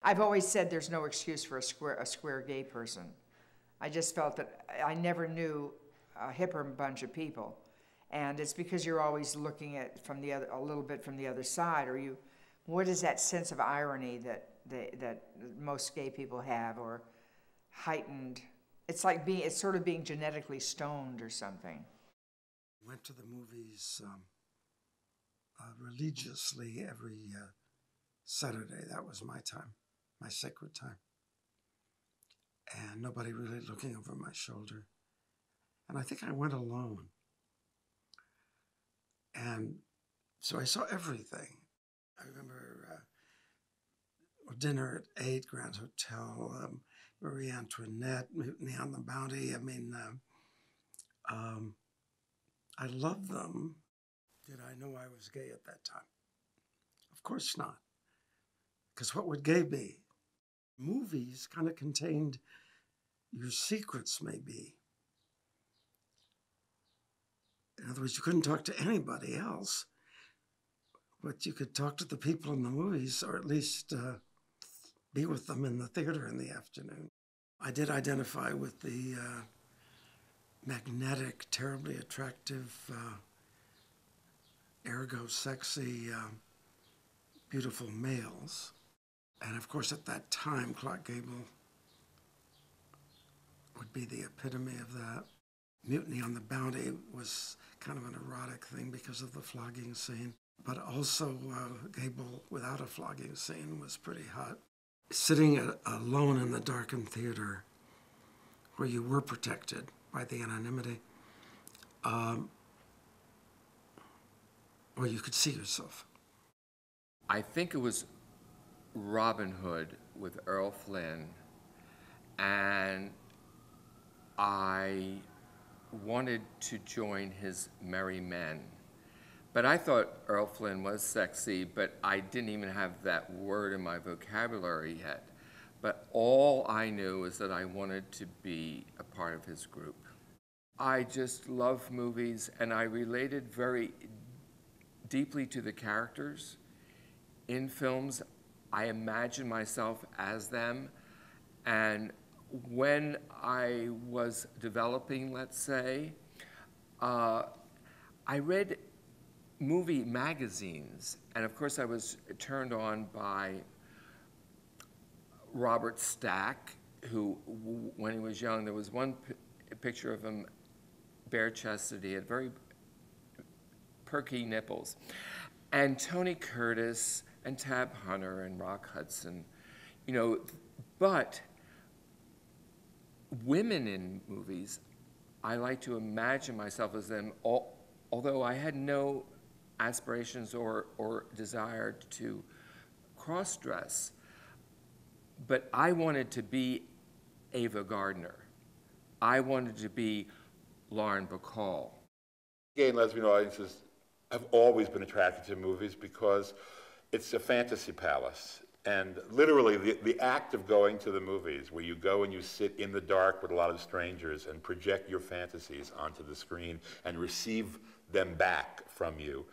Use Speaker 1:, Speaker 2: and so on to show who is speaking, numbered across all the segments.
Speaker 1: I've always said there's no excuse for a square gay person. I just felt that I never knew a hipper bunch of people. And it's because you're always looking at a little bit from the other side, or what is that sense of irony that most gay people have, or heightened? It's like it's sort of being genetically stoned or something.
Speaker 2: Went to the movies religiously every Saturday. That was my time, my sacred time. And nobody really looking over my shoulder. And I think I went alone. And so I saw everything. I remember dinner at 8, Grand Hotel, Marie Antoinette, Mutiny on the Bounty. I mean, I loved them. Did I know I was gay at that time? Of course not. Because what would gay be? Movies kind of contained your secrets, maybe. In other words, you couldn't talk to anybody else, but you could talk to the people in the movies, or at least be with them in the theater in the afternoon. I did identify with the magnetic, terribly attractive, ergo sexy, beautiful males. And of course, at that time, Clark Gable would be the epitome of that. Mutiny on the Bounty was kind of an erotic thing because of the flogging scene. But also, Gable, without a flogging scene, was pretty hot. Sitting alone in the darkened theater, where you were protected by the anonymity, where you could see yourself.
Speaker 3: I think it was Robin Hood with Errol Flynn, and I wanted to join his merry men. But I thought Errol Flynn was sexy, but I didn't even have that word in my vocabulary yet. But all I knew is that I wanted to be a part of his group. I just love movies, and I related very deeply to the characters. In films, I imagine myself as them, and when I was developing, let's say, I read movie magazines, and of course I was turned on by Robert Stack, who, when he was young, there was one picture of him bare-chested. He had very perky nipples. And Tony Curtis and Tab Hunter and Rock Hudson, you know, but women in movies, I like to imagine myself as them, although I had no aspirations or desire to cross-dress. But I wanted to be Ava Gardner. I wanted to be Lauren Bacall.
Speaker 4: Gay and lesbian audiences have always been attracted to movies because it's a fantasy palace. And literally, the act of going to the movies, where you go and you sit in the dark with a lot of strangers and project your fantasies onto the screen and receive them back from you,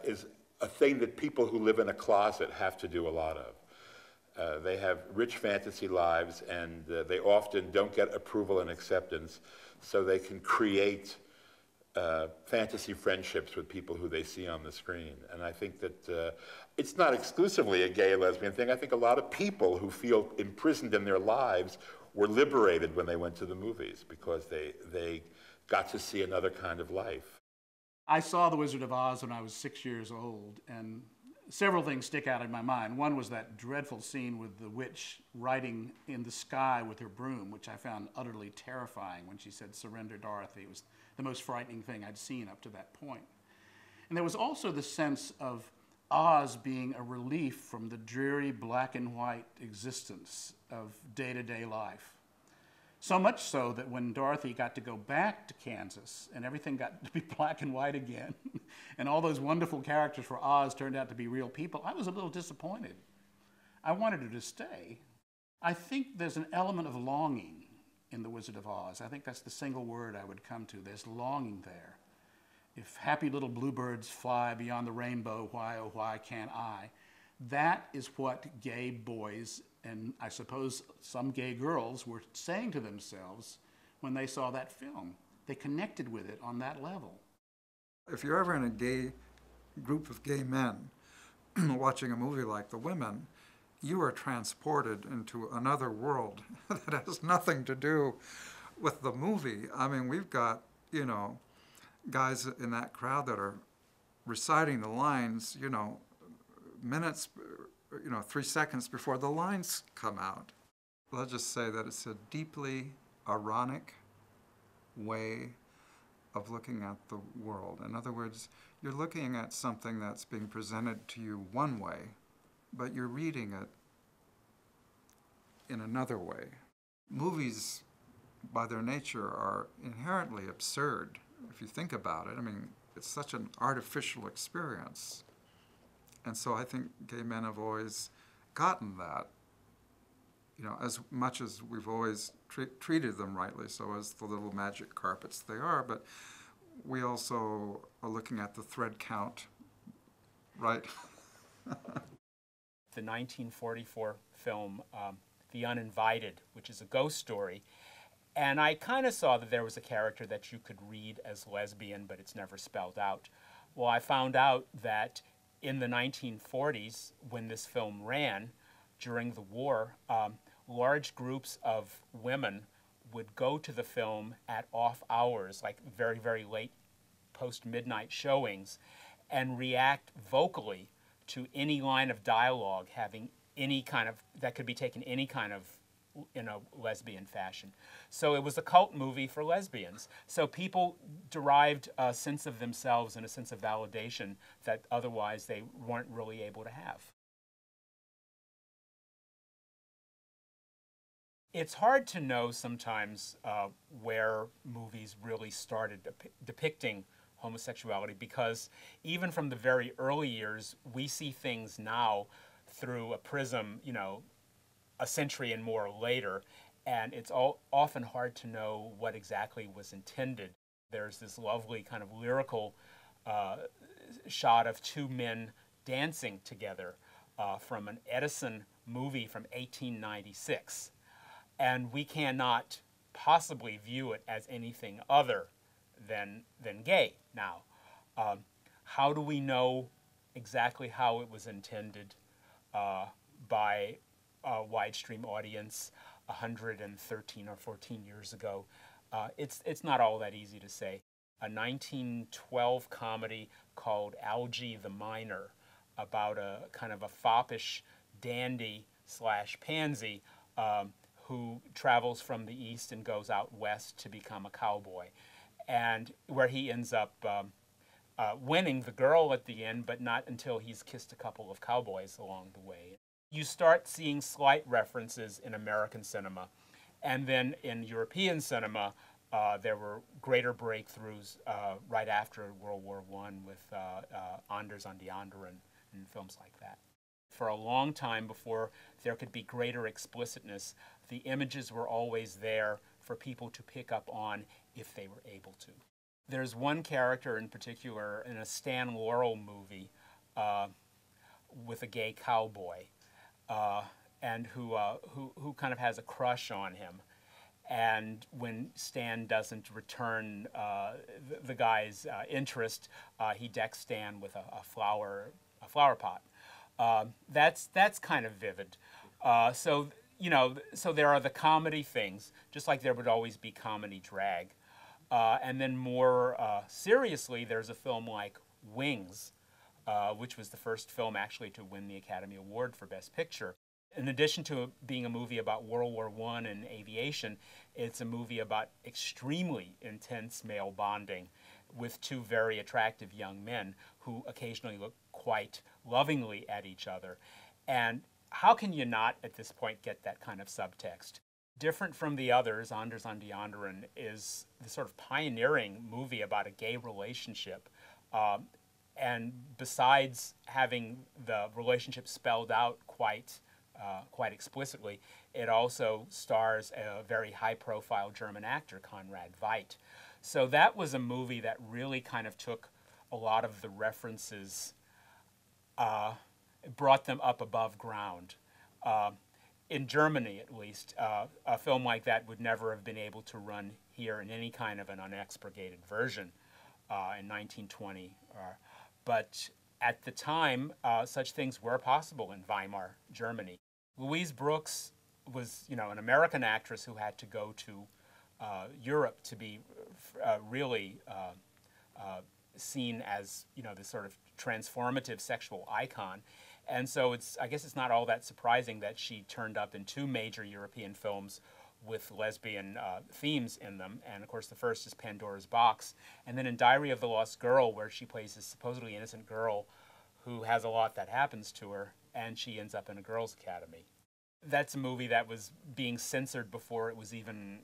Speaker 4: is a thing that people who live in a closet have to do a lot of. They have rich fantasy lives, and they often don't get approval and acceptance, so they can create fantasy friendships with people who they see on the screen. And I think that it's not exclusively a gay and lesbian thing. I think a lot of people who feel imprisoned in their lives were liberated when they went to the movies because they got to see another kind of life.
Speaker 5: I saw The Wizard of Oz when I was 6 years old, and several things stick out in my mind. One was that dreadful scene with the witch writing in the sky with her broom, which I found utterly terrifying when she said, "Surrender, Dorothy." It was the most frightening thing I'd seen up to that point. And there was also the sense of Oz being a relief from the dreary black and white existence of day-to-day life. So much so that when Dorothy got to go back to Kansas and everything got to be black and white again, and all those wonderful characters for Oz turned out to be real people, I was a little disappointed. I wanted her to stay. I think there's an element of longing in The Wizard of Oz. I think that's the single word I would come to. There's longing there. If happy little bluebirds fly beyond the rainbow, why, oh, why can't I? That is what gay boys, and I suppose some gay girls, were saying to themselves when they saw that film. They connected with it on that level.
Speaker 6: If you're ever in a gay group of gay men watching a movie like The Women, you are transported into another world that has nothing to do with the movie. I mean, we've got, you know, guys in that crowd that are reciting the lines, you know, minutes, you know, 3 seconds before the lines come out. Let's just say that it's a deeply ironic way of looking at the world. In other words, you're looking at something that's being presented to you one way, but you're reading it in another way. Movies, by their nature, are inherently absurd, if you think about it. I mean, it's such an artificial experience. And so I think gay men have always gotten that, you know, as much as we've always treated them rightly, so as the little magic carpets they are, but we also are looking at the thread count, right?
Speaker 7: The 1944 film, The Uninvited, which is a ghost story, and I kind of saw that there was a character that you could read as lesbian, but it's never spelled out. Well, I found out that in the 1940s, when this film ran, during the war, large groups of women would go to the film at off hours, like very, very late post-midnight showings, and react vocally to any line of dialogue having any kind of, that could be taken any kind of, in a lesbian fashion. So it was a cult movie for lesbians. So people derived a sense of themselves and a sense of validation that otherwise they weren't really able to have. It's hard to know sometimes where movies really started depicting homosexuality, because even from the very early years, we see things now through a prism, you know, a century and more later, and it's often hard to know what exactly was intended. There's this lovely kind of lyrical shot of two men dancing together from an Edison movie from 1896. And we cannot possibly view it as anything other than gay now. How do we know exactly how it was intended by a widestream audience 113 or 14 years ago? It's not all that easy to say. A 1912 comedy called Algy the Miner, about a kind of a foppish dandy / pansy who travels from the east and goes out west to become a cowboy, and where he ends up winning the girl at the end, but not until he's kissed a couple of cowboys along the way. You start seeing slight references in American cinema, and then in European cinema, there were greater breakthroughs right after World War I with Anders on the Anderen and films like that. For a long time before there could be greater explicitness, the images were always there for people to pick up on if they were able to. There's one character in particular in a Stan Laurel movie with a gay cowboy, and who kind of has a crush on him. And when Stan doesn't return the guy's interest, he decks Stan with a flower pot. That's kind of vivid. So there are the comedy things, just like there would always be comedy drag. And then more seriously, there's a film like Wings, which was the first film actually to win the Academy Award for Best Picture. In addition to being a movie about World War I and aviation, it's a movie about extremely intense male bonding with two very attractive young men who occasionally look quite lovingly at each other. And how can you not, at this point, get that kind of subtext? Different from the others, Anders on the Anderen is the sort of pioneering movie about a gay relationship. And besides having the relationship spelled out quite explicitly, it also stars a very high-profile German actor, Conrad Veidt. So that was a movie that really kind of took a lot of the references brought them up above ground. In Germany, at least, a film like that would never have been able to run here in any kind of an unexpurgated version in 1920. But at the time, such things were possible in Weimar, Germany. Louise Brooks was, an American actress who had to go to Europe to be really seen as, this sort of transformative sexual icon. And so I guess it's not all that surprising that she turned up in 2 major European films with lesbian themes in them. And of course, the first is Pandora's Box. And then in Diary of the Lost Girl, where she plays this supposedly innocent girl who has a lot that happens to her, and she ends up in a girls' academy. That's a movie that was being censored before it was even,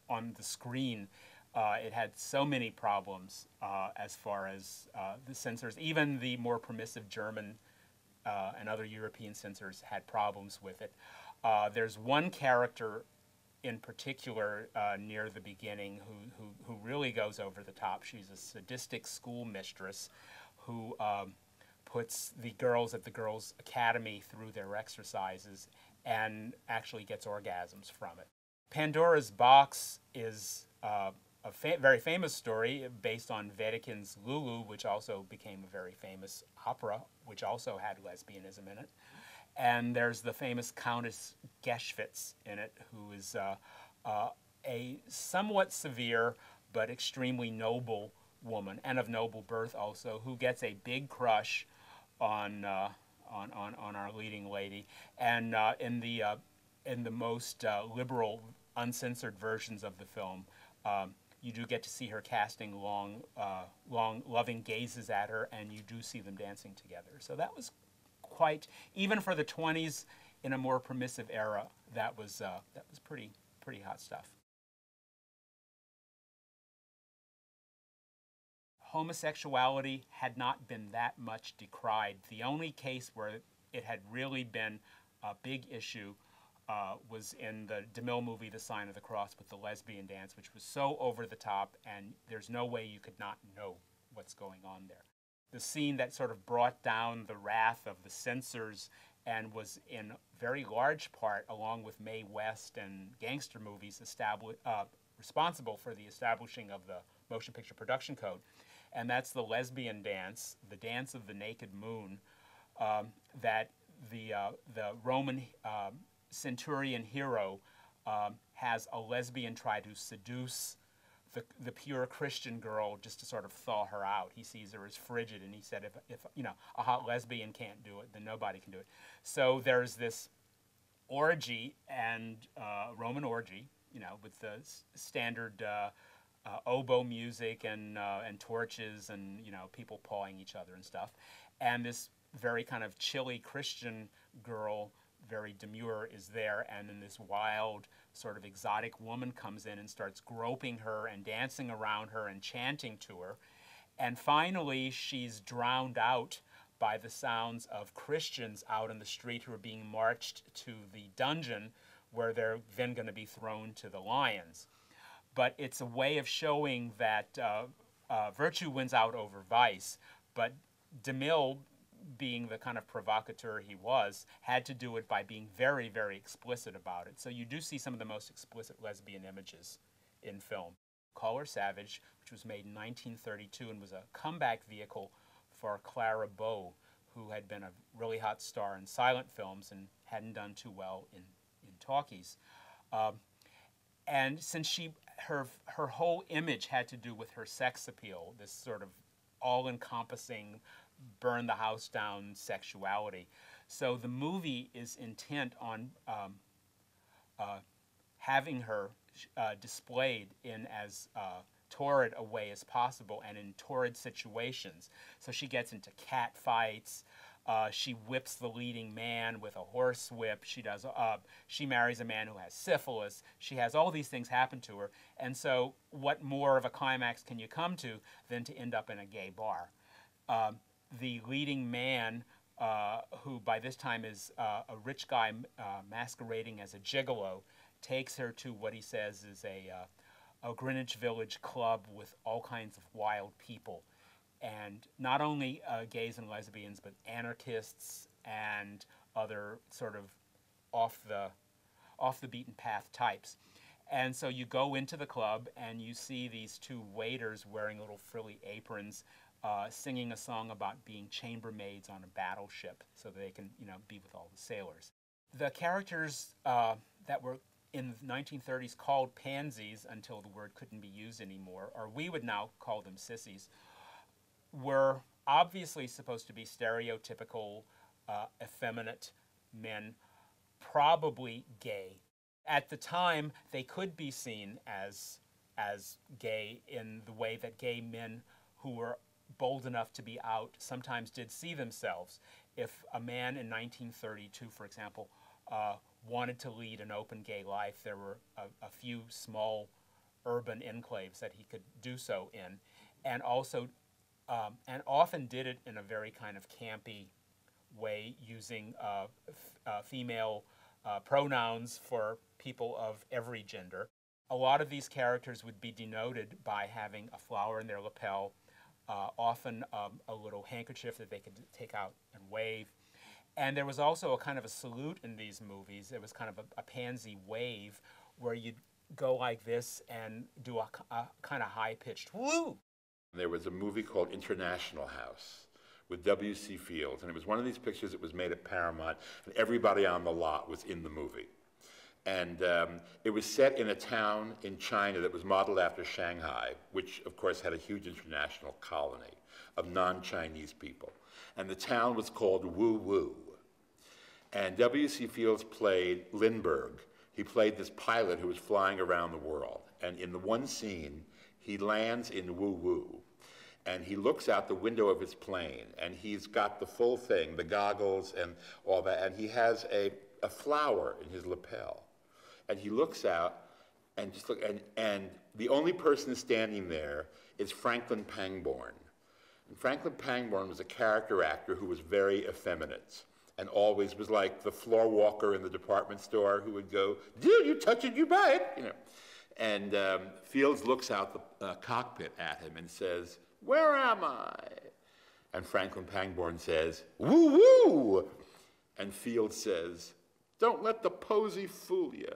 Speaker 7: on the screen. It had so many problems as far as the censors. Even the more permissive German and other European censors had problems with it. There's one character in particular near the beginning who really goes over the top. She's a sadistic school mistress who puts the girls at the girls' academy through their exercises and actually gets orgasms from it. Pandora's Box is a very famous story based on Wedekin's Lulu, which also became a very famous opera, which also had lesbianism in it. And there's the famous Countess Geschwitz in it, who is a somewhat severe but extremely noble woman, and of noble birth also, who gets a big crush on our leading lady. And in the most liberal, uncensored versions of the film, you do get to see her casting long, loving gazes at her, and you do see them dancing together. So that was quite, even for the 20s, in a more permissive era, that was pretty hot stuff. Homosexuality had not been that much decried. The only case where it had really been a big issue was in the DeMille movie, The Sign of the Cross, with the lesbian dance, which was so over the top, and there's no way you could not know what's going on there. The scene that sort of brought down the wrath of the censors and was in very large part, along with Mae West and gangster movies, responsible for the establishing of the Motion Picture Production Code. And that's the lesbian dance, the dance of the naked moon, that the Roman centurion hero has a lesbian try to seduce the pure Christian girl just to sort of thaw her out. He sees her as frigid, and he said, if a hot lesbian can't do it, then nobody can do it. So there's this orgy, and Roman orgy, with the standard oboe music and torches and people pawing each other and stuff, and this very kind of chilly Christian girl, very demure, is there, and then this wild sort of exotic woman comes in and starts groping her and dancing around her and chanting to her, and finally she's drowned out by the sounds of Christians out in the street who are being marched to the dungeon where they're then going to be thrown to the lions. But it's a way of showing that virtue wins out over vice, but DeMille, being the kind of provocateur he was, had to do it by being very, very explicit about it. So you do see some of the most explicit lesbian images in film. Call Her Savage, which was made in 1932 and was a comeback vehicle for Clara Bow, who had been a really hot star in silent films and hadn't done too well in talkies. And since her whole image had to do with her sex appeal, this sort of all-encompassing, burn the house down sexuality. So the movie is intent on having her displayed in as torrid a way as possible and in torrid situations. So she gets into cat fights. She whips the leading man with a horse whip. She marries a man who has syphilis. She has all these things happen to her. And so what more of a climax can you come to than to end up in a gay bar? The leading man, who by this time is a rich guy masquerading as a gigolo, takes her to what he says is a Greenwich Village club with all kinds of wild people. and not only gays and lesbians, but anarchists and other sort of off the beaten path types. And so you go into the club and you see these two waiters wearing little frilly aprons, singing a song about being chambermaids on a battleship so that they can, be with all the sailors. The characters that were in the 1930s called pansies, until the word couldn't be used anymore, or we would now call them sissies, were obviously supposed to be stereotypical effeminate men, probably gay. At the time, they could be seen as gay in the way that gay men who were bold enough to be out sometimes did see themselves. If a man in 1932, for example, wanted to lead an open gay life, there were a few small urban enclaves that he could do so in, and also, and often did it in a very kind of campy way, using female pronouns for people of every gender. A lot of these characters would be denoted by having a flower in their lapel, often a little handkerchief that they could take out and wave. And there was also a kind of a salute in these movies. It was kind of a pansy wave where you'd go like this and do a kind of high-pitched woo.
Speaker 4: There was a movie called International House with W.C. Fields, and it was one of these pictures that was made at Paramount, and everybody on the lot was in the movie. And it was set in a town in China that was modeled after Shanghai, which of course had a huge international colony of non-Chinese people. And the town was called Wu Wu. And W.C. Fields played Lindbergh. He played this pilot who was flying around the world. And in the one scene, he lands in Wu Wu. And he looks out the window of his plane, and he's got the full thing, the goggles and all that, and he has a flower in his lapel. And he looks out, and and the only person standing there is Franklin Pangborn. And Franklin Pangborn was a character actor who was very effeminate, and always was like the floor walker in the department store who would go, "Dude, you touch it, you buy it," And Fields looks out the cockpit at him and says, "Where am I?" And Franklin Pangborn says, "Woo woo!" And Fields says, "Don't let the posy fool you."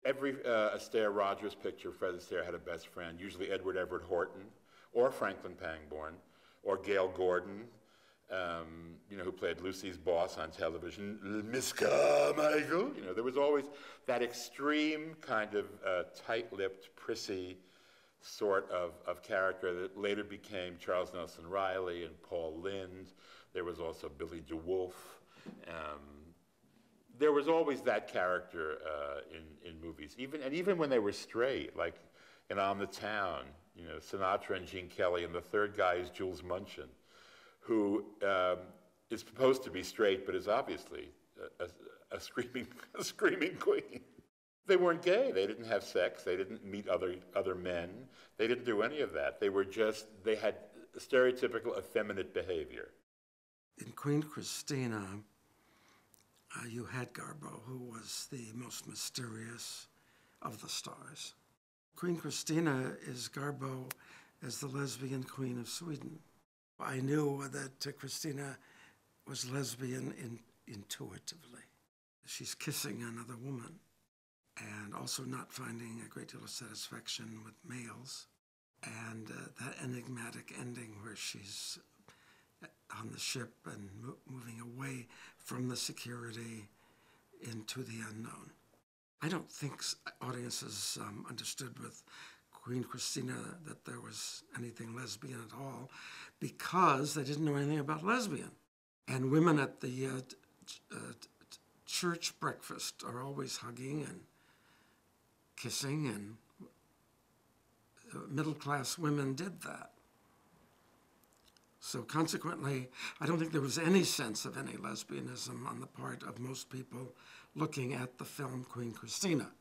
Speaker 4: Every Astaire Rogers picture, Fred Astaire had a best friend, usually Edward Everett Horton, or Franklin Pangborn, or Gail Gordon, who played Lucy's boss on television, Miss Carmichael. There was always that extreme kind of tight-lipped, prissy sort of character that later became Charles Nelson Riley and Paul Lynde. There was also Billy DeWolf. There was always that character in movies, even when they were straight, like in On the Town, Sinatra and Gene Kelly, and the third guy is Jules Munchin, who is supposed to be straight, but is obviously a screaming queen. They weren't gay. They didn't have sex. They didn't meet other men. They didn't do any of that. They had stereotypical effeminate behavior.
Speaker 2: In Queen Christina, you had Garbo, who was the most mysterious of the stars. Queen Christina is Garbo as the lesbian queen of Sweden. I knew that Christina was lesbian intuitively. She's kissing another woman, and also not finding a great deal of satisfaction with males. And that enigmatic ending where she's on the ship and moving away from the security into the unknown. I don't think audiences understood with Queen Christina that there was anything lesbian at all, because they didn't know anything about lesbian. And women at the church breakfast are always hugging and kissing, and middle-class women did that. So consequently, I don't think there was any sense of any lesbianism on the part of most people looking at the film Queen Christina.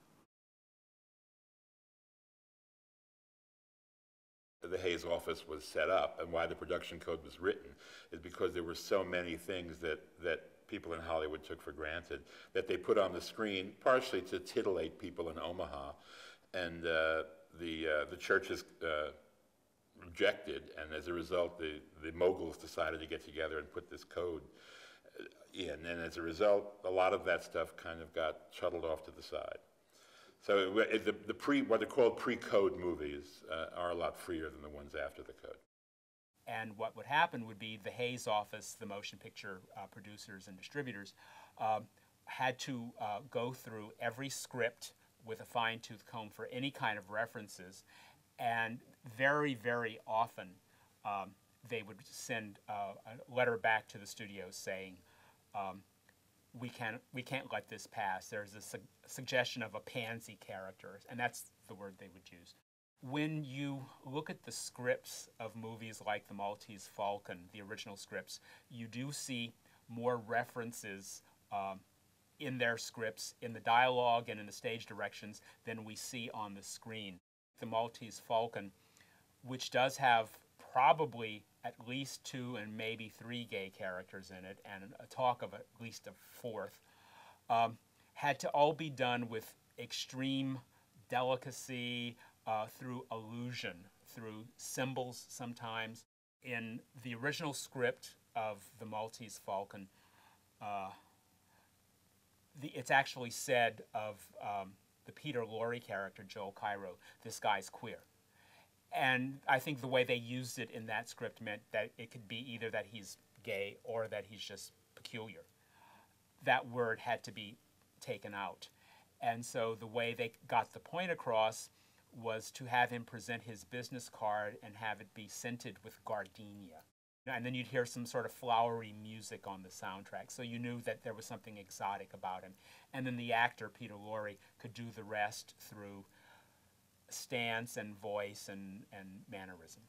Speaker 4: The Hays office was set up, and why the production code was written is because there were so many things that people in Hollywood took for granted that they put on the screen, partially to titillate people in Omaha. And the church's objected, and as a result, the moguls decided to get together and put this code in, and as a result, a lot of that stuff kind of got shuttled off to the side. So what are called pre-code movies are a lot freer than the ones after the code.
Speaker 7: And what would happen would be the Hayes office, the motion picture producers and distributors, had to go through every script with a fine-tooth comb for any kind of references, and very, very often they would send a letter back to the studio saying, we can't let this pass. There's a suggestion of a pansy character, and that's the word they would use. When you look at the scripts of movies like The Maltese Falcon, the original scripts, you do see more references in their scripts, in the dialogue and in the stage directions, than we see on the screen. The Maltese Falcon, which does have probably at least 2 and maybe 3 gay characters in it, and a talk of at least a 4th, had to all be done with extreme delicacy, through allusion, through symbols sometimes. In the original script of The Maltese Falcon, it's actually said of the Peter Lorre character, Joel Cairo, this guy's queer. And I think the way they used it in that script meant that it could be either that he's gay or that he's just peculiar. That word had to be taken out. And so the way they got the point across was to have him present his business card and have it be scented with gardenia. And then you'd hear some sort of flowery music on the soundtrack, so you knew that there was something exotic about him. And then the actor, Peter Lorre, could do the rest through stance and voice and mannerism.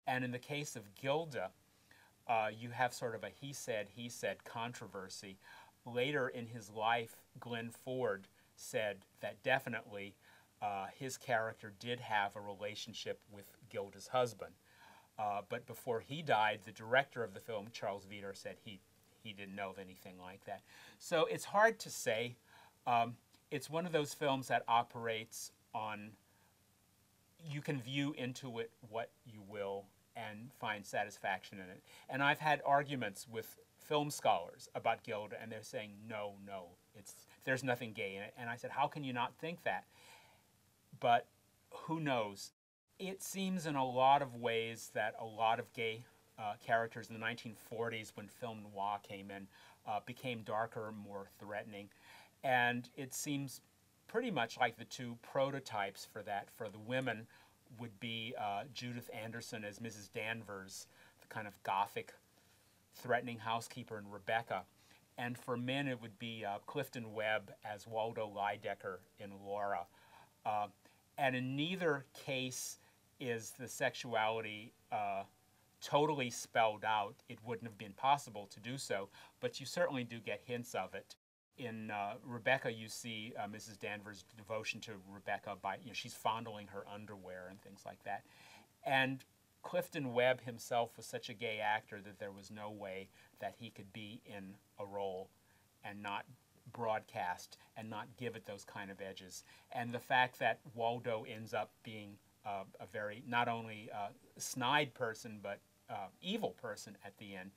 Speaker 7: And in the case of Gilda, you have sort of a he said controversy. Later in his life, Glenn Ford said that definitely his character did have a relationship with Gilda's husband. But before he died, the director of the film, Charles Vito, said he didn't know of anything like that. So it's hard to say. It's one of those films that operates on, you can view into it what you will and find satisfaction in it. And I've had arguments with film scholars about Gilda, and they're saying, no, there's nothing gay in it. And I said, how can you not think that? But who knows? It seems in a lot of ways that a lot of gay characters in the 1940s, when film noir came in, became darker, more threatening. And it seems pretty much like the 2 prototypes for that. For the women would be Judith Anderson as Mrs. Danvers, the kind of gothic, threatening housekeeper, and Rebecca. And for men, it would be Clifton Webb as Waldo Lydecker in Laura. And in neither case is the sexuality totally spelled out. It wouldn't have been possible to do so, but you certainly do get hints of it. In Rebecca, you see Mrs. Danvers' devotion to Rebecca by, she's fondling her underwear and things like that. And Clifton Webb himself was such a gay actor that there was no way that he could be in a role and not broadcast and not give it those kind of edges. And the fact that Waldo ends up being a very, not only snide person, but evil person at the end,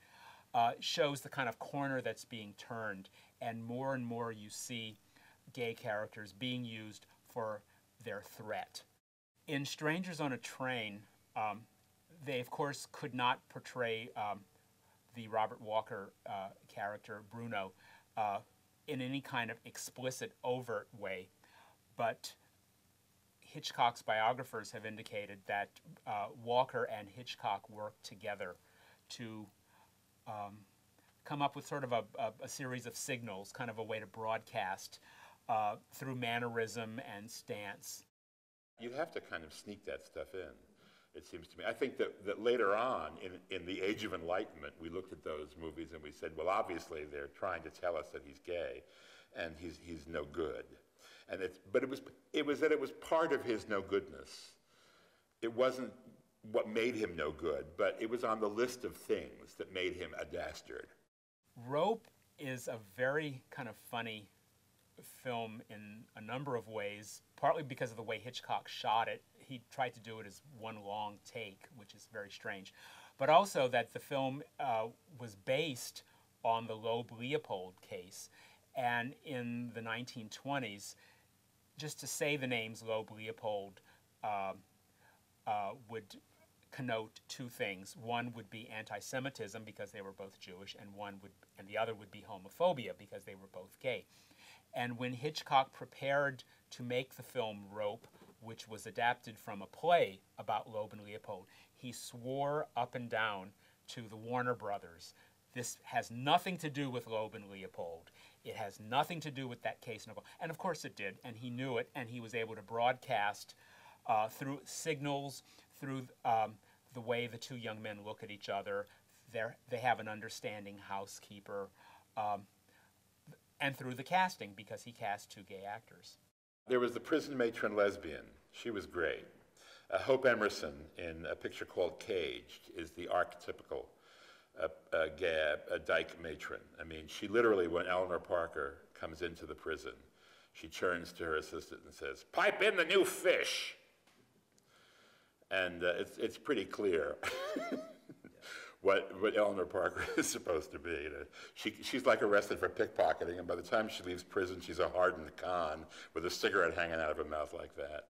Speaker 7: shows the kind of corner that's being turned. And more you see gay characters being used for their threat. In Strangers on a Train, they of course could not portray the Robert Walker character, Bruno, in any kind of explicit, overt way. But Hitchcock's biographers have indicated that Walker and Hitchcock worked together to come up with sort of a series of signals, kind of a way to broadcast through mannerism and stance.
Speaker 4: You'd have to kind of sneak that stuff in, it seems to me. I think that later on, in the Age of Enlightenment, we looked at those movies and we said, well, obviously they're trying to tell us that he's gay and he's no good. But it was that it was part of his no goodness. It wasn't what made him no good, but it was on the list of things that made him a dastard.
Speaker 7: Rope is a very kind of funny film in a number of ways, partly because of the way Hitchcock shot it. He tried to do it as one long take, which is very strange, but also that the film was based on the Loeb-Leopold case. And in the 1920s, just to say the names Loeb-Leopold would connote two things. One would be anti-Semitism because they were both Jewish, and the other would be homophobia because they were both gay. And when Hitchcock prepared to make the film Rope, which was adapted from a play about Loeb and Leopold, he swore up and down to the Warner Brothers, this has nothing to do with Loeb and Leopold. It has nothing to do with that case. And of course it did, and he knew it, and he was able to broadcast through signals, through the way the two young men look at each other. They have an understanding housekeeper, and through the casting, because he cast two gay actors.
Speaker 4: There was the prison matron lesbian. She was great. Hope Emerson, in a picture called Caged, is the archetypical dyke matron. I mean, she literally, when Eleanor Parker comes into the prison, she turns to her assistant and says, "Pipe in the new fish." And it's pretty clear what Eleanor Parker is supposed to be. You know, she's like arrested for pickpocketing, and by the time she leaves prison, she's a hardened con with a cigarette hanging out of her mouth like that.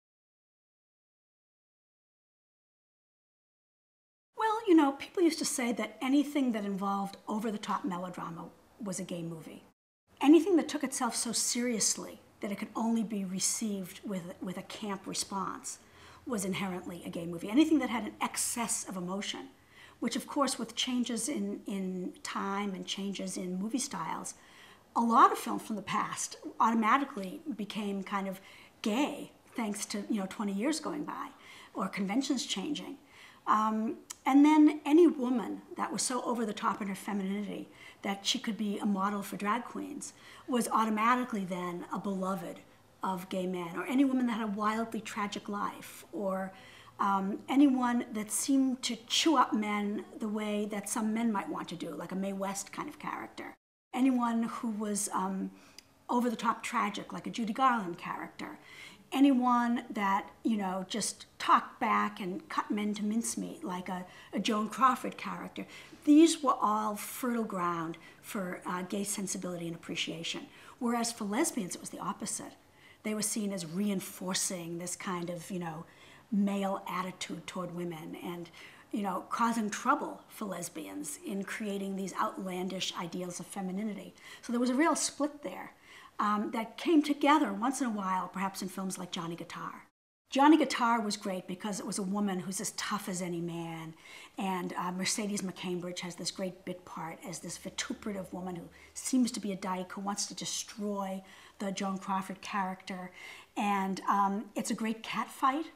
Speaker 8: Well, you know, people used to say that anything that involved over-the-top melodrama was a gay movie. Anything that took itself so seriously that it could only be received with a camp response was inherently a gay movie. Anything that had an excess of emotion, which of course with changes in time and changes in movie styles, a lot of films from the past automatically became kind of gay thanks to 20 years going by or conventions changing. And then any woman that was so over the top in her femininity that she could be a model for drag queens was automatically then a beloved of gay men, or any woman that had a wildly tragic life, or anyone that seemed to chew up men the way that some men might want to do, like a Mae West kind of character. Anyone who was over the top tragic, like a Judy Garland character. Anyone that, just talked back and cut men to mincemeat, like a Joan Crawford character. These were all fertile ground for gay sensibility and appreciation. Whereas for lesbians, it was the opposite. They were seen as reinforcing this kind of, male attitude toward women and, causing trouble for lesbians in creating these outlandish ideals of femininity. So there was a real split there that came together once in a while, perhaps in films like Johnny Guitar. Johnny Guitar was great because it was a woman who's as tough as any man, and Mercedes McCambridge has this great bit part as this vituperative woman who seems to be a dyke, who wants to destroy the Joan Crawford character, and it's a great cat fight,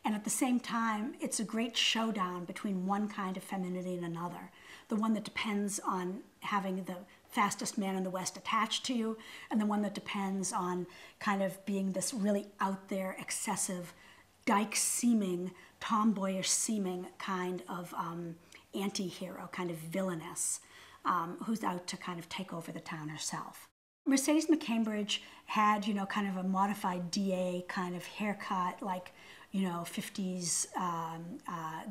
Speaker 8: and at the same time, it's a great showdown between one kind of femininity and another, the one that depends on having the fastest man in the West attached to you, and the one that depends on kind of being this really out there, excessive, dyke-seeming, tomboyish-seeming kind of anti-hero, kind of villainess, who's out to kind of take over the town herself. Mercedes McCambridge had, kind of a modified DA kind of haircut, like, 50s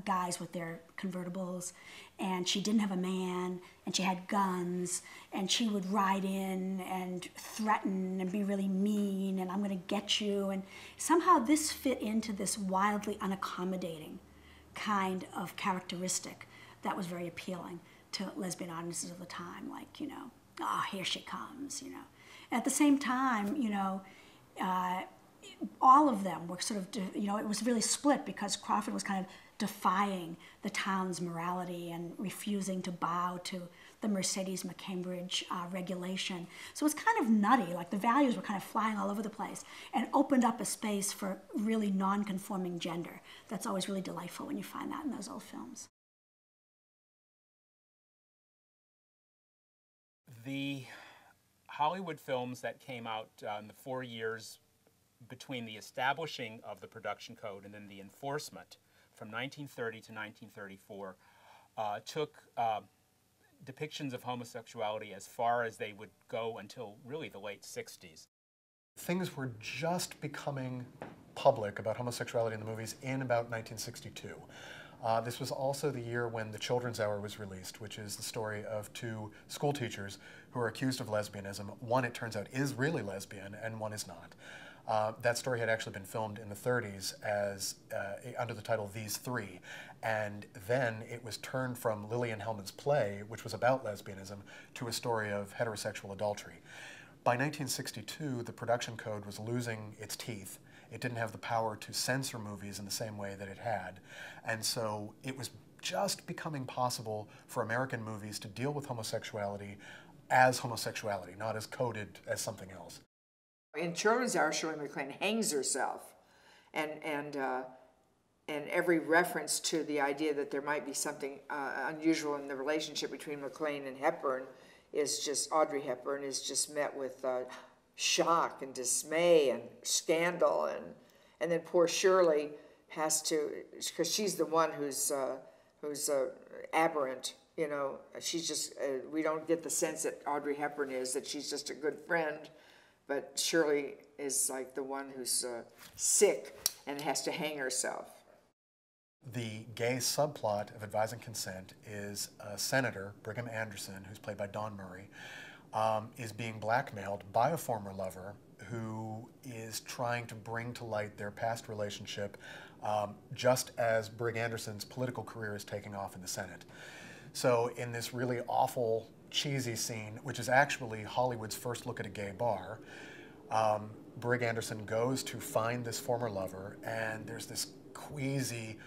Speaker 8: guys with their convertibles, and she didn't have a man, and she had guns, and she would ride in and threaten and be really mean, and I'm going to get you, and somehow this fit into this wildly unaccommodating kind of characteristic that was very appealing to lesbian audiences of the time, like, oh, here she comes, At the same time, all of them were sort of, it was really split because Crawford was kind of defying the town's morality and refusing to bow to the Mercedes McCambridge regulation. So it was kind of nutty, like the values were kind of flying all over the place and opened up a space for really non-conforming gender. That's always really delightful when you find that in those old films.
Speaker 7: The Hollywood films that came out in the 4 years between the establishing of the production code and then the enforcement from 1930 to 1934 took depictions of homosexuality as far as they would go until really the late 60s.
Speaker 9: things were just becoming public about homosexuality in the movies in about 1962. This was also the year when The Children's Hour was released, which is the story of two school teachers who are accused of lesbianism. One, it turns out, is really lesbian, and one is not. That story had actually been filmed in the 30s as under the title These Three, and then it was turned from Lillian Hellman's play, which was about lesbianism, to a story of heterosexual adultery. By 1962, the production code was losing its teeth. It didn't have the power to censor movies in the same way that it had, and so it was just becoming possible for American movies to deal with homosexuality as homosexuality, not as coded as something else.
Speaker 1: In Children's Hour, Shirley MacLaine hangs herself, and every reference to the idea that there might be something unusual in the relationship between MacLaine and Hepburn is just, Audrey Hepburn is just met with shock and dismay and scandal, and then poor Shirley has to, because she's the one who's aberrant, you know. She's just, we don't get the sense that Audrey Hepburn is, that she's just a good friend. But Shirley is like the one who's sick and has to hang herself.
Speaker 9: The gay subplot of Advise and Consent is a senator, Brigham Anderson, who's played by Don Murray, is being blackmailed by a former lover who is trying to bring to light their past relationship just as Brig Anderson's political career is taking off in the Senate. So in this really awful, cheesy scene, which is actually Hollywood's first look at a gay bar, Brig Anderson goes to find this former lover, and there's this queasy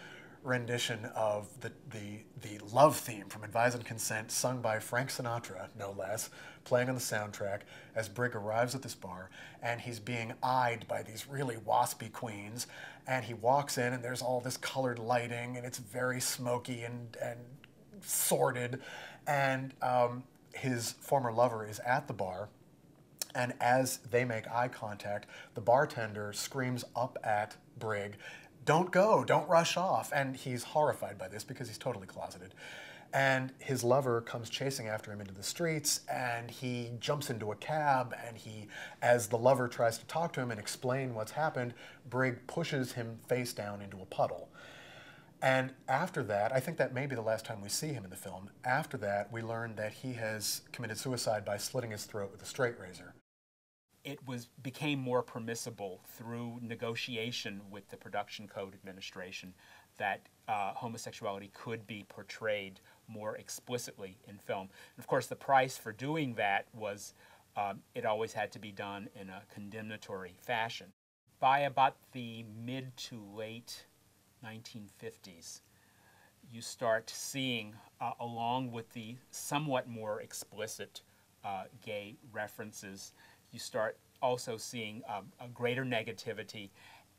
Speaker 9: rendition of the love theme from Advise and Consent, sung by Frank Sinatra, no less, playing on the soundtrack as Brig arrives at this bar, and he's being eyed by these really waspy queens, and he walks in, and there's all this colored lighting, and it's very smoky and sordid, and his former lover is at the bar, and as they make eye contact, the bartender screams up at Brig, "Don't go, don't rush off," and he's horrified by this because he's totally closeted. And his lover comes chasing after him into the streets, and he jumps into a cab, and as the lover tries to talk to him and explain what's happened, Brig pushes him face down into a puddle. And after that, I think that may be the last time we see him in the film. After that, we learn that he has committed suicide by slitting his throat with a straight razor.
Speaker 7: It became more permissible through negotiation with the Production Code Administration that homosexuality could be portrayed more explicitly in film. And of course, the price for doing that was it always had to be done in a condemnatory fashion. By about the mid to late 1950s, you start seeing, along with the somewhat more explicit gay references, you start also seeing a greater negativity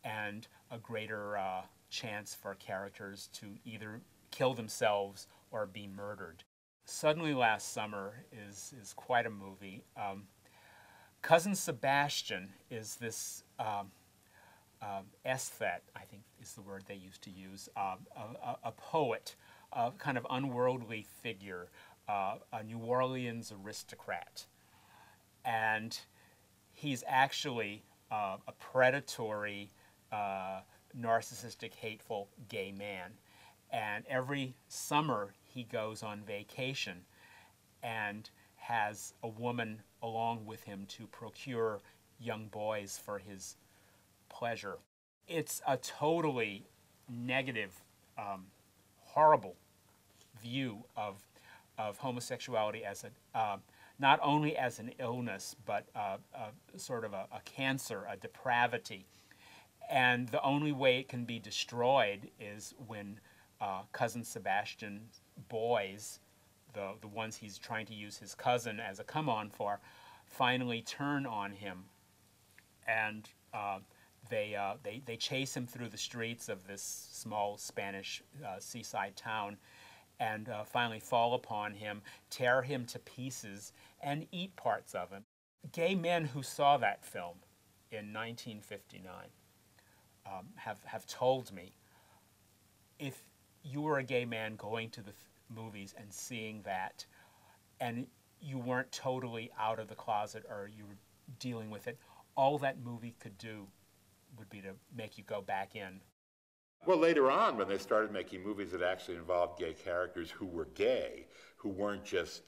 Speaker 7: and a greater chance for characters to either kill themselves or be murdered. Suddenly Last Summer is quite a movie. Cousin Sebastian is this aesthete, I think is the word they used to use, a poet, a kind of unworldly figure, a New Orleans aristocrat. And he's actually a predatory, narcissistic, hateful gay man. And every summer he goes on vacation and has a woman along with him to procure young boys for his pleasure. It's a totally negative, horrible view of homosexuality as a not only as an illness, but sort of a cancer, a depravity. And the only way it can be destroyed is when Cousin Sebastian's boys, the ones he's trying to use his cousin as a come-on for, finally turn on him. And they chase him through the streets of this small Spanish seaside town, and finally fall upon him, tear him to pieces, and eat parts of him. Gay men who saw that film in 1959 have told me, if you were a gay man going to the movies and seeing that, and you weren't totally out of the closet or you were dealing with it, all that movie could do would be to make you go back in.
Speaker 4: Well, later on, when they started making movies that actually involved gay characters who were gay, who weren't just,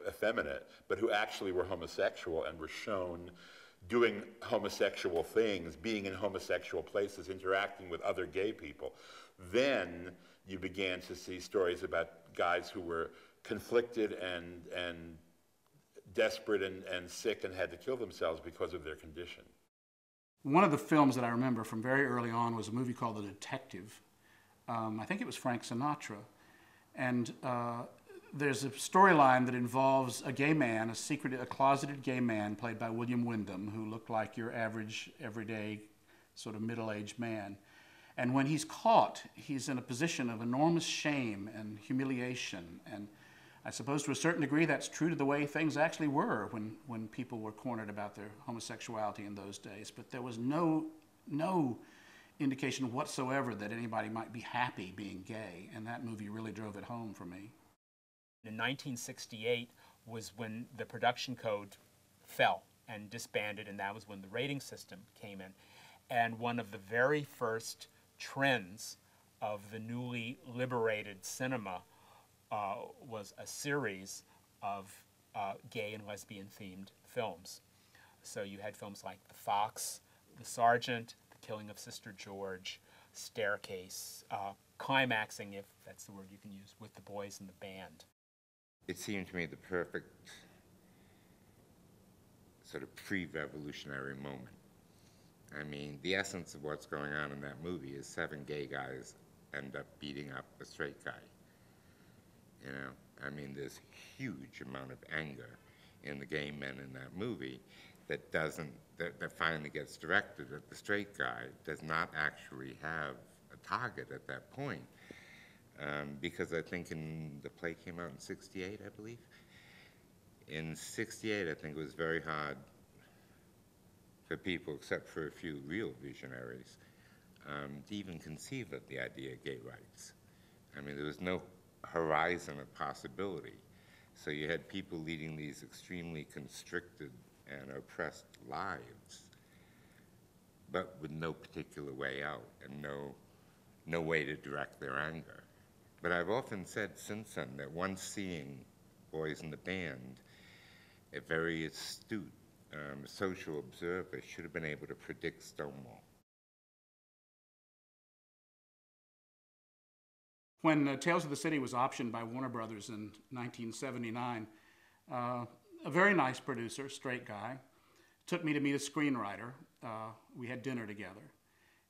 Speaker 4: effeminate, but who actually were homosexual and were shown doing homosexual things, being in homosexual places, interacting with other gay people, then you began to see stories about guys who were conflicted and desperate and sick and had to kill themselves because of their condition.
Speaker 5: One of the films that I remember from very early on was a movie called The Detective. I think it was Frank Sinatra. And there's a storyline that involves a gay man, a closeted gay man played by William Wyndham, who looked like your average, everyday, sort of middle-aged man. And when he's caught, he's in a position of enormous shame and humiliation. And I suppose to a certain degree that's true to the way things actually were when people were cornered about their homosexuality in those days. But there was no indication whatsoever that anybody might be happy being gay, and that movie really drove it home for me.
Speaker 7: In 1968 was when the production code fell and disbanded, and that was when the rating system came in. And one of the very first trends of the newly liberated cinema was a series of gay and lesbian themed films. So you had films like The Fox, The Sergeant, The Killing of Sister George, Staircase, climaxing, if that's the word you can use, with The Boys in the Band.
Speaker 3: It seemed to me the perfect sort of pre-revolutionary moment. I mean, the essence of what's going on in that movie is 7 gay guys end up beating up a straight guy. You know, I mean, there's a huge amount of anger in the gay men in that movie that finally gets directed at the straight guy, does not actually have a target at that point. Because I think the play came out in '68, I believe. In '68, I think it was very hard for people, except for a few real visionaries, to even conceive of the idea of gay rights. I mean, there was no horizon of possibility. So you had people leading these extremely constricted and oppressed lives, but with no particular way out and no way to direct their anger. But I've often said since then that once seeing Boys in the Band, a very astute social observer should have been able to predict Stonewall.
Speaker 5: When Tales of the City was optioned by Warner Brothers in 1979, a very nice producer, straight guy, took me to meet a screenwriter. We had dinner together.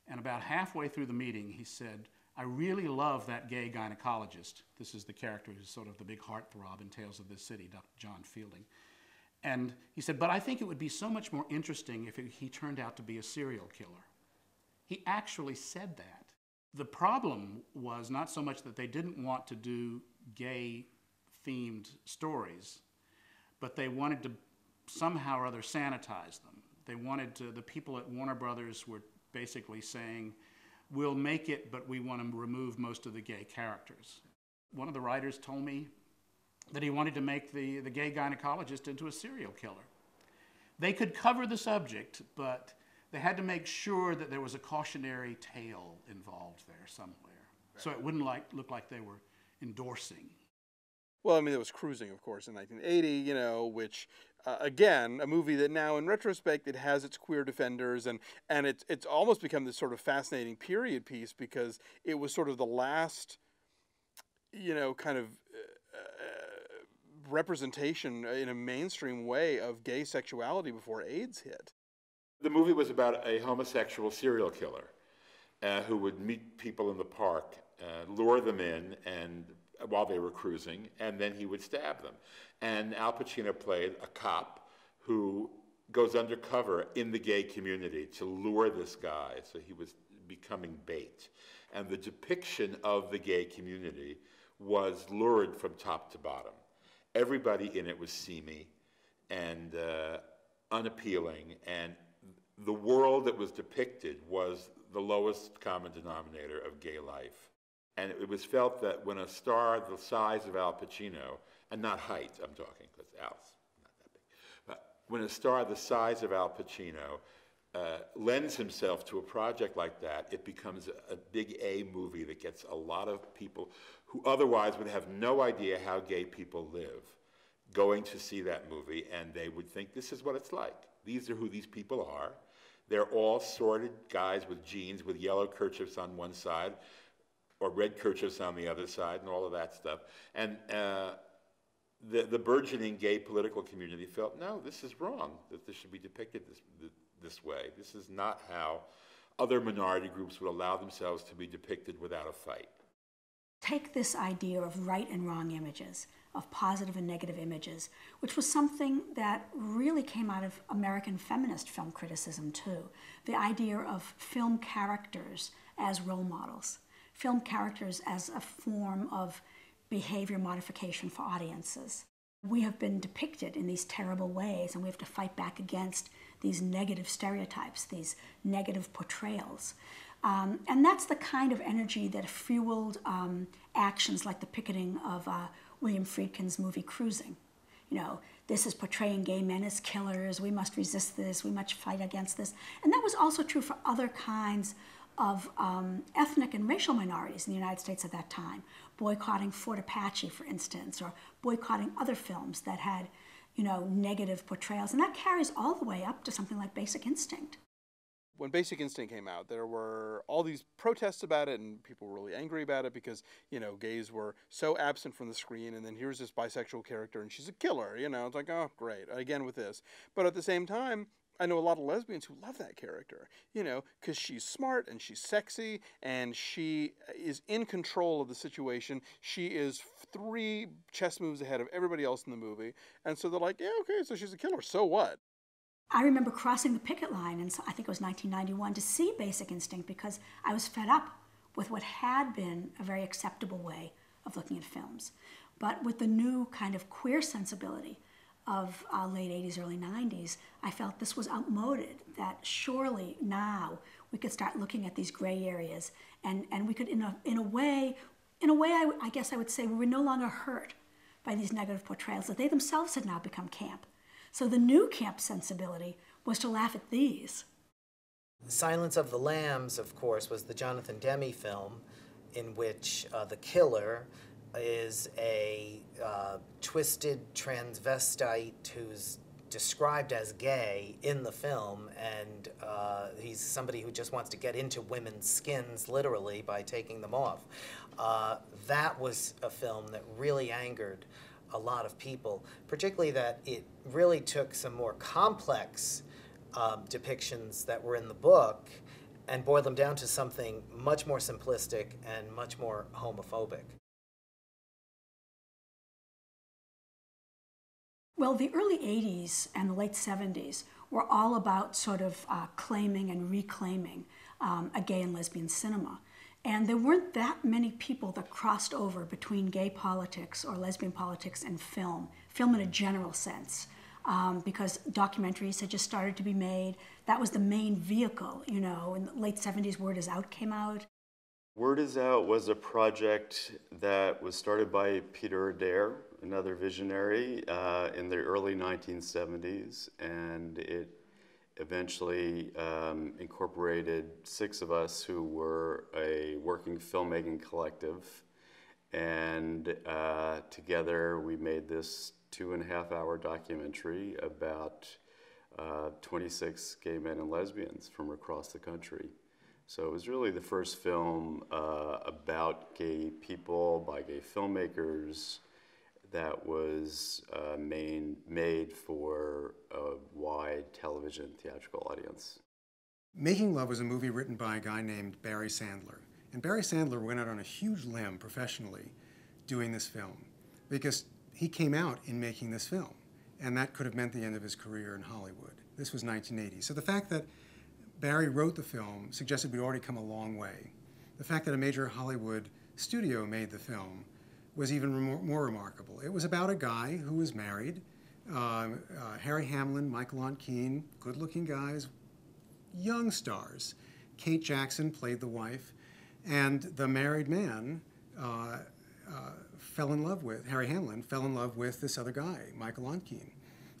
Speaker 5: And about halfway through the meeting, he said, "I really love that gay gynecologist." This is the character who's sort of the big heartthrob in Tales of the City, Dr. John Fielding. And he said, "But I think it would be so much more interesting if he turned out to be a serial killer." He actually said that. The problem was not so much that they didn't want to do gay-themed stories, but they wanted to somehow or other sanitize them. They wanted to, the people at Warner Brothers were basically saying, "We'll make it, but we want to remove most of the gay characters." One of the writers told me that he wanted to make the gay gynecologist into a serial killer. They could cover the subject, but they had to make sure that there was a cautionary tale involved there somewhere, so it wouldn't look like they were endorsing.
Speaker 10: Well, I mean, there was Cruising, of course, in 1980, which, again, a movie that now, in retrospect, it has its queer defenders, and it's almost become this sort of fascinating period piece because it was sort of the last, kind of representation in a mainstream way of gay sexuality before AIDS hit.
Speaker 4: The movie was about a homosexual serial killer who would meet people in the park, lure them in, and while they were cruising, and then he would stab them. And Al Pacino played a cop who goes undercover in the gay community to lure this guy, so he was becoming bait. And the depiction of the gay community was lurid from top to bottom. Everybody in it was seamy and unappealing, and the world that was depicted was the lowest common denominator of gay life. And it was felt that when a star the size of Al Pacino, and not height, I'm talking, because Al's not that big, but when a star the size of Al Pacino lends himself to a project like that, it becomes a big A movie that gets a lot of people who otherwise would have no idea how gay people live going to see that movie, and they would think this is what it's like. These are who these people are. They're all sorted guys with jeans with yellow kerchiefs on one side or red kerchiefs on the other side and all of that stuff. And the burgeoning gay political community felt, no, this is wrong, that this should be depicted this way. This is not how other minority groups would allow themselves to be depicted without a fight.
Speaker 8: Take this idea of right and wrong images, of positive and negative images, which was something that really came out of American feminist film criticism too. The idea of film characters as role models, film characters as a form of behavior modification for audiences. We have been depicted in these terrible ways, and we have to fight back against these negative stereotypes, these negative portrayals. And that's the kind of energy that fueled actions like the picketing of William Friedkin's movie Cruising. You know, this is portraying gay men as killers, we must resist this, we must fight against this. And that was also true for other kinds of ethnic and racial minorities in the United States at that time, boycotting Fort Apache, for instance, or boycotting other films that had, you know, negative portrayals. And that carries all the way up to something like Basic Instinct.
Speaker 10: When Basic Instinct came out, there were all these protests about it, and people were really angry about it because, you know, gays were so absent from the screen, and then here's this bisexual character, and she's a killer, you know. It's like, oh, great, again with this. But at the same time, I know a lot of lesbians who love that character, you know, because she's smart and she's sexy and she is in control of the situation. She is 3 chess moves ahead of everybody else in the movie. And so they're like, yeah, okay, so she's a killer, so what?
Speaker 8: I remember crossing the picket line, and I think it was 1991, to see Basic Instinct because I was fed up with what had been a very acceptable way of looking at films. But with the new kind of queer sensibility of late 80s, early 90s, I felt this was outmoded, that surely now we could start looking at these gray areas, and we could, in a way, I guess I would say we were no longer hurt by these negative portrayals, that they themselves had now become camp. So the new camp sensibility was to laugh at these.
Speaker 11: Silence of the Lambs, of course, was the Jonathan Demme film in which the killer is a twisted transvestite who's described as gay in the film, and he's somebody who just wants to get into women's skins, literally, by taking them off. That was a film that really angered a lot of people, particularly that it really took some more complex depictions that were in the book and boiled them down to something much more simplistic and much more homophobic.
Speaker 8: Well, the early 80s and the late 70s were all about sort of claiming and reclaiming a gay and lesbian cinema. And there weren't that many people that crossed over between gay politics or lesbian politics and film in a general sense, because documentaries had just started to be made. That was the main vehicle, you know. In the late 70s, Word Is Out came out.
Speaker 12: Word Is Out was a project that was started by Peter Adair, another visionary, in the early 1970s, and it eventually incorporated 6 of us who were a working filmmaking collective, and together we made this 2.5-hour documentary about 26 gay men and lesbians from across the country. So it was really the first film about gay people by gay filmmakers that was made for a wide television theatrical audience.
Speaker 13: Making Love was a movie written by a guy named Barry Sandler. And Barry Sandler went out on a huge limb professionally doing this film because he came out in making this film. And that could have meant the end of his career in Hollywood. This was 1980. So the fact that Barry wrote the film suggested we'd already come a long way. The fact that a major Hollywood studio made the film was even more remarkable. It was about a guy who was married, Harry Hamlin, Michael Lumpkin, good-looking guys, young stars. Kate Jackson played the wife, and the married man Harry Hamlin fell in love with this other guy, Michael Lumpkin.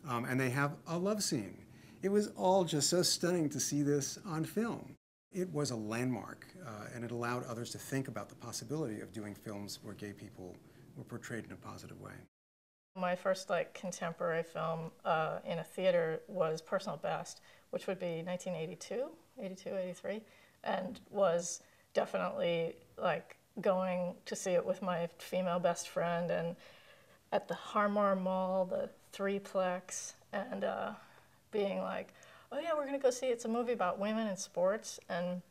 Speaker 13: and they have a love scene. It was all just so stunning to see this on film. It was a landmark, and it allowed others to think about the possibility of doing films where gay people were portrayed in a positive way.
Speaker 14: My first contemporary film in a theater was Personal Best, which would be 1982, 83, and was definitely going to see it with my female best friend, and at the Harmar Mall, the threeplex, and being like, oh yeah, we're gonna go see it. It's a movie about women in sports, and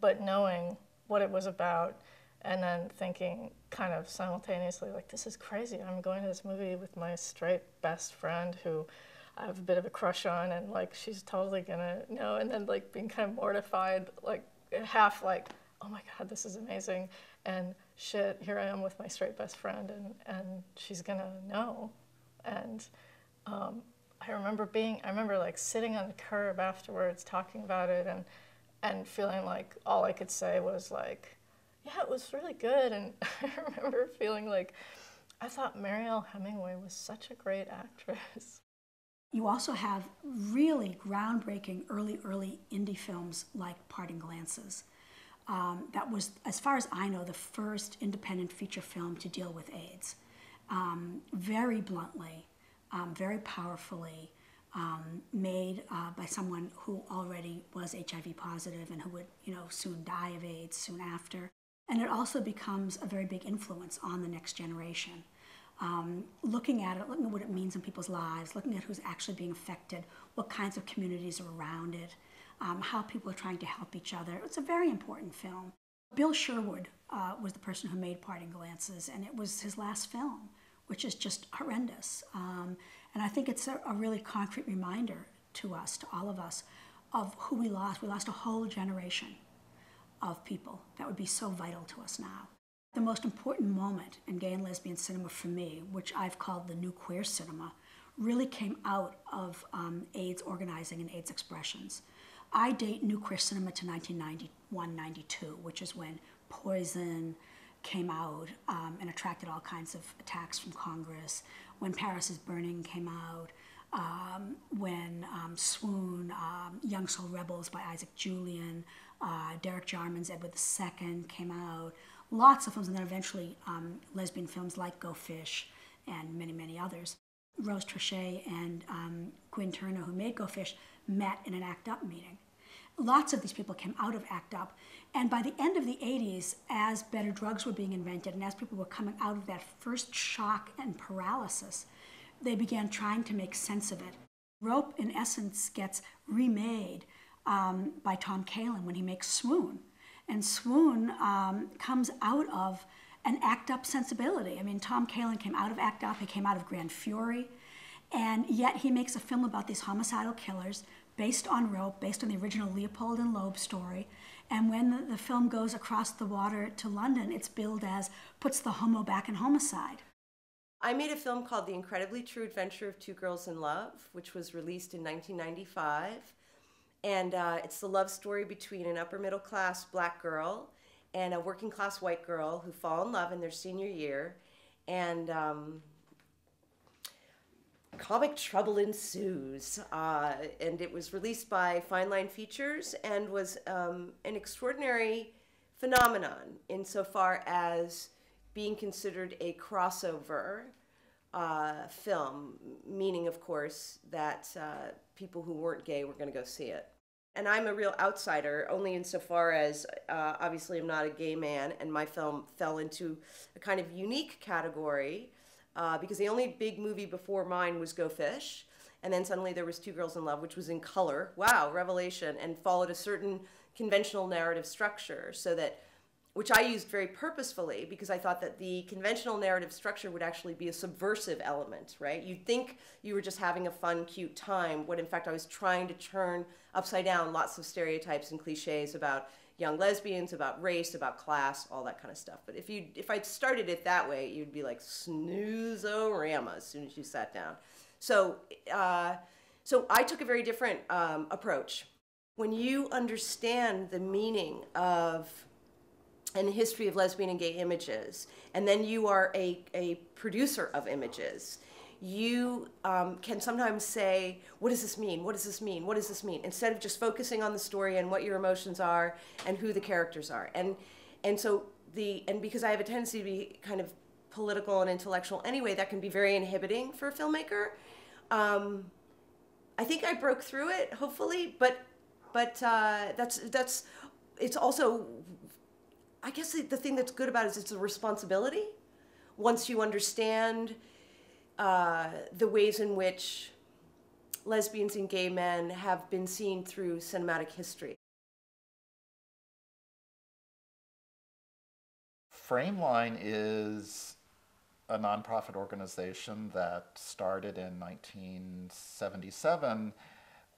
Speaker 14: but knowing what it was about, and then thinking kind of simultaneously, this is crazy. I'm going to this movie with my straight best friend who I have a bit of a crush on, and she's totally gonna know, and then being kind of mortified, half oh my God, this is amazing, and shit, here I am with my straight best friend, and she's gonna know. And I remember sitting on the curb afterwards talking about it, and feeling like all I could say was yeah, it was really good. And I remember feeling I thought Marielle Hemingway was such a great actress.
Speaker 8: You also have really groundbreaking early indie films like Parting Glances. That was, as far as I know, the first independent feature film to deal with AIDS. Very bluntly, very powerfully, made by someone who already was HIV positive and who would, soon die of AIDS soon after. And it also becomes a very big influence on the next generation. Looking at it, looking at what it means in people's lives, looking at who's actually being affected, what kinds of communities are around it, how people are trying to help each other. It's a very important film. Bill Sherwood was the person who made Parting Glances, and it was his last film, which is just horrendous. And I think it's a really concrete reminder to us, to all of us, of who we lost. We lost a whole generation of people that would be so vital to us now. The most important moment in gay and lesbian cinema for me, which I've called the new queer cinema, really came out of AIDS organizing and AIDS expressions. I date new queer cinema to 1991-92, which is when Poison came out and attracted all kinds of attacks from Congress, when Paris is Burning came out, when Swoon, Young Soul Rebels by Isaac Julian, Derek Jarman's Edward II came out, lots of films, and then eventually lesbian films like Go Fish and many, many others. Rose Trichet and Gwyn Turner, who made Go Fish, met in an ACT UP meeting. Lots of these people came out of ACT UP, and by the end of the 80s, as better drugs were being invented and as people were coming out of that first shock and paralysis, they began trying to make sense of it. Rope, in essence, gets remade by Tom Kalin when he makes Swoon. And Swoon comes out of an ACT UP sensibility. I mean, Tom Kalin came out of ACT UP, he came out of Grand Fury, and yet he makes a film about these homicidal killers based on Rope, based on the original Leopold and Loeb story. And when the film goes across the water to London, it's billed as puts the homo back in homicide.
Speaker 15: I made a film called The Incredibly True Adventure of Two Girls in Love, which was released in 1995. And it's the love story between an upper middle class black girl and a working class white girl who fall in love in their senior year. And comic trouble ensues. And it was released by Fine Line Features and was an extraordinary phenomenon insofar as being considered a crossover film, meaning, of course, that people who weren't gay were going to go see it. And I'm a real outsider, only insofar as, obviously, I'm not a gay man, and my film fell into a kind of unique category, because the only big movie before mine was Go Fish, and then suddenly there was Two Girls in Love, which was in color, wow, revelation, and followed a certain conventional narrative structure, so that, which I used very purposefully, because I thought that the conventional narrative structure would actually be a subversive element, right? You'd think you were just having a fun, cute time, when in fact I was trying to turn upside down lots of stereotypes and cliches about young lesbians, about race, about class, all that kind of stuff. But if I'd started it that way, you'd be like snooze-o-rama as soon as you sat down. So I took a very different approach. When you understand the meaning of and the history of lesbian and gay images, and then you are a producer of images, you can sometimes say, what does this mean? What does this mean? What does this mean? Instead of just focusing on the story and what your emotions are and who the characters are. And so because I have a tendency to be kind of political and intellectual anyway, that can be very inhibiting for a filmmaker. I think I broke through it, hopefully, but it's also, I guess the thing that's good about it is it's a responsibility. Once you understand the ways in which lesbians and gay men have been seen through cinematic history.
Speaker 16: Frameline is a nonprofit organization that started in 1977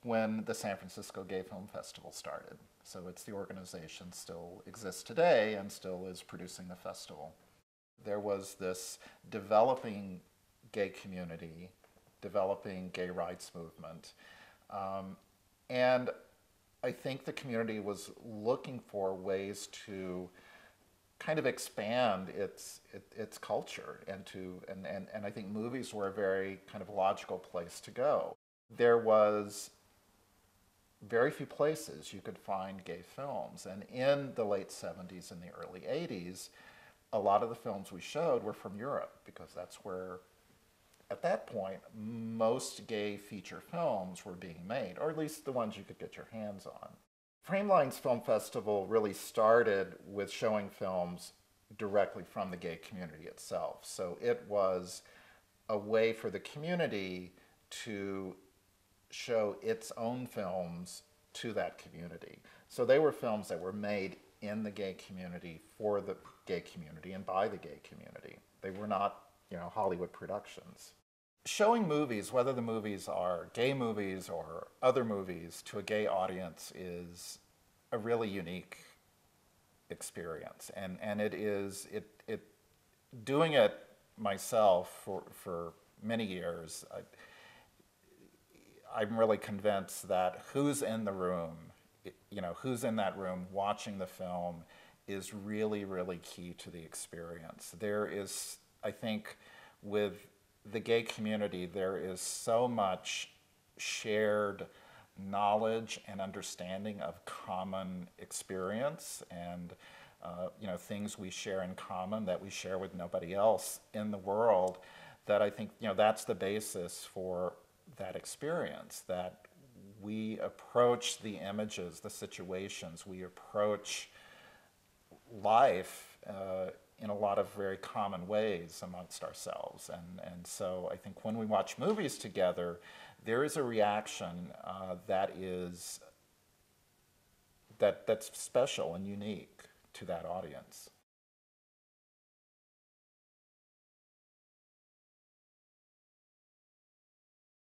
Speaker 16: when the San Francisco Gay Film Festival started. So it's the organization still exists today and still is producing the festival. There was this developing gay community, developing gay rights movement, and I think the community was looking for ways to kind of expand its culture and I think movies were a very kind of logical place to go. There was very few places you could find gay films, and in the late 70s and the early 80s, a lot of the films we showed were from Europe, because that's where, at that point, most gay feature films were being made, or at least the ones you could get your hands on. Frameline's Film Festival really started with showing films directly from the gay community itself. So it was a way for the community to show its own films to that community. So they were films that were made in the gay community, for the gay community, and by the gay community. They were not, Hollywood productions. Showing movies, whether the movies are gay movies or other movies, to a gay audience is a really unique experience. And it is, doing it myself for many years, I'm really convinced that who's in the room, who's in that room watching the film is really, really key to the experience. There is, I think, with the gay community, there is so much shared knowledge and understanding of common experience and things we share in common that we share with nobody else in the world, that I think that's the basis for that experience, that we approach the images, the situations, we approach life in a lot of very common ways amongst ourselves. And so I think when we watch movies together, there is a reaction that's special and unique to that audience.